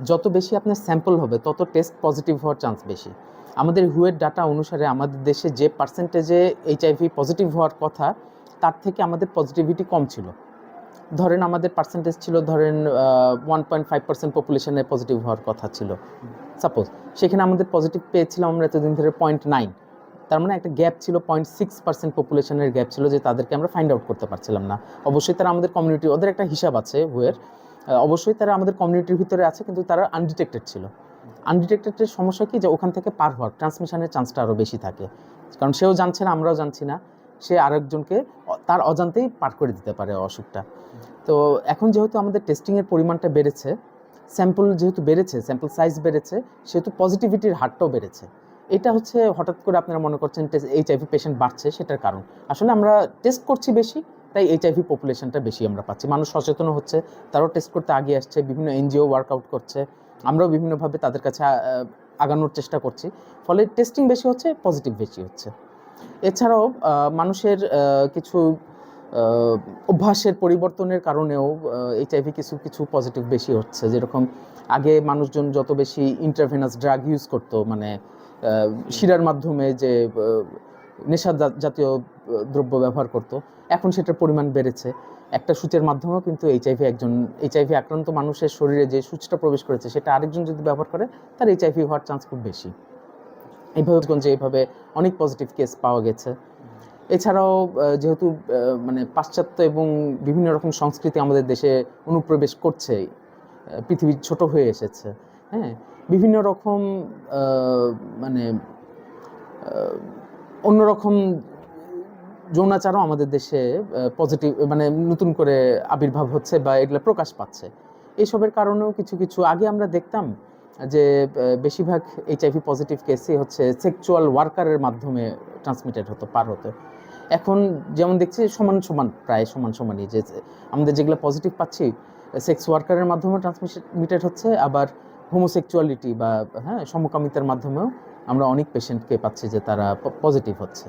যত বেশি আপনার স্যাম্পল হবে তত টেস্ট পজিটিভ হওয়ার চান্স বেশি। আমাদের হুয়ের ডাটা অনুসারে আমাদের দেশে যে পার্সেন্টেজে এইচআইভি পজিটিভ হওয়ার কথা তার থেকে আমাদের পজিটিভিটি কম ছিল। ধরেন আমাদের পার্সেন্টেজ ছিল ধরেন 1.5% পপুলেশনে পজিটিভ হওয়ার কথা ছিল সাপোজ, সেখানে আমাদের পজিটিভ পেয়েছিলাম আমরা এতদিন ধরে 0.9। তার মানে একটা গ্যাপ ছিল, 0.6% পপুলেশনের গ্যাপ ছিল, যে তাদেরকে আমরা ফাইন্ড আউট করতে পারছিলাম না। অবশ্যই তারা আমাদের কমিউনিটি, ওদের একটা হিসাব আছে হুয়ের, অবশ্যই তারা আমাদের কমিউনিটির ভিতরে আছে, কিন্তু তারা আনডিটেক্টেড ছিল। আনডিটেক্টেডের সমস্যা কি, যে ওখান থেকে পার হওয়ার ট্রান্সমিশনের চান্সটা আরও বেশি থাকে, কারণ সেও জানছে না, আমরাও জানছি না, সে আরেকজনকে তার অজান্তেই পার করে দিতে পারে অসুখটা। তো এখন যেহেতু আমাদের টেস্টিংয়ের পরিমাণটা বেড়েছে, স্যাম্পল যেহেতু বেড়েছে, স্যাম্পল সাইজ বেড়েছে, সেহেতু পজিটিভিটির হারটাও বেড়েছে। এটা হচ্ছে হঠাৎ করে আপনারা মনে করছেন এইচআইভি পেশেন্ট বাড়ছে, সেটার কারণ আসলে আমরা টেস্ট করছি বেশি, তাই এইচআইভি পপুলেশনটা বেশি আমরা পাচ্ছি। মানুষ সচেতন হচ্ছে, তারাও টেস্ট করতে এগিয়ে আসছে, বিভিন্ন এনজিও ওয়ার্কআউট করছে, আমরাও বিভিন্নভাবে তাদের কাছে আগানোর চেষ্টা করছি, ফলে টেস্টিং বেশি হচ্ছে, পজিটিভ বেশি হচ্ছে। এছাড়াও মানুষের কিছু অভ্যাসের পরিবর্তনের কারণেও এইচআইভি কিছু পজিটিভ বেশি হচ্ছে। যেরকম আগে মানুষজন যত বেশি ইন্ট্রাভেনাস ড্রাগ ইউজ করতো, মানে শিরার মাধ্যমে যে নেশা জাতীয় দ্রব্য ব্যবহার করতো, এখন সেটার পরিমাণ বেড়েছে। একটা সূচের মাধ্যমেও কিন্তু এইচআইভি আক্রান্ত মানুষের শরীরে যে সূচটা প্রবেশ করেছে, সেটা আরেকজন যদি ব্যবহার করে, তার এইচআইভি হওয়ার চান্স খুব বেশি। এইভাবে অনেক পজিটিভ কেস পাওয়া গেছে। এছাড়াও যেহেতু মানে পাশ্চাত্য এবং বিভিন্ন রকম সংস্কৃতি আমাদের দেশে অনুপ্রবেশ করছে, পৃথিবী ছোট হয়ে এসেছে, হ্যাঁ, বিভিন্ন রকম মানে অন্যরকম যৌনাচারও আমাদের দেশে পজিটিভ মানে নতুন করে আবির্ভাব হচ্ছে বা এগুলো প্রকাশ পাচ্ছে। এইসবের কারণেও কিছু আগে আমরা দেখতাম যে বেশিরভাগ এইচআইভি পজিটিভ কেসই হচ্ছে সেক্সুয়াল ওয়ার্কারের মাধ্যমে ট্রান্সমিটেড হতো, পার হতো। এখন যেমন দেখছি প্রায় সমানই, যে আমাদের যেগুলো পজিটিভ পাচ্ছি সেক্স ওয়ার্কারের মাধ্যমে ট্রান্সমিটেড হচ্ছে, আবার হোমোসেক্সুয়ালিটি বা সমকামিতার মাধ্যমেও আমরা অনেক পেশেন্টকে পাচ্ছি যে তারা পজিটিভ হচ্ছে।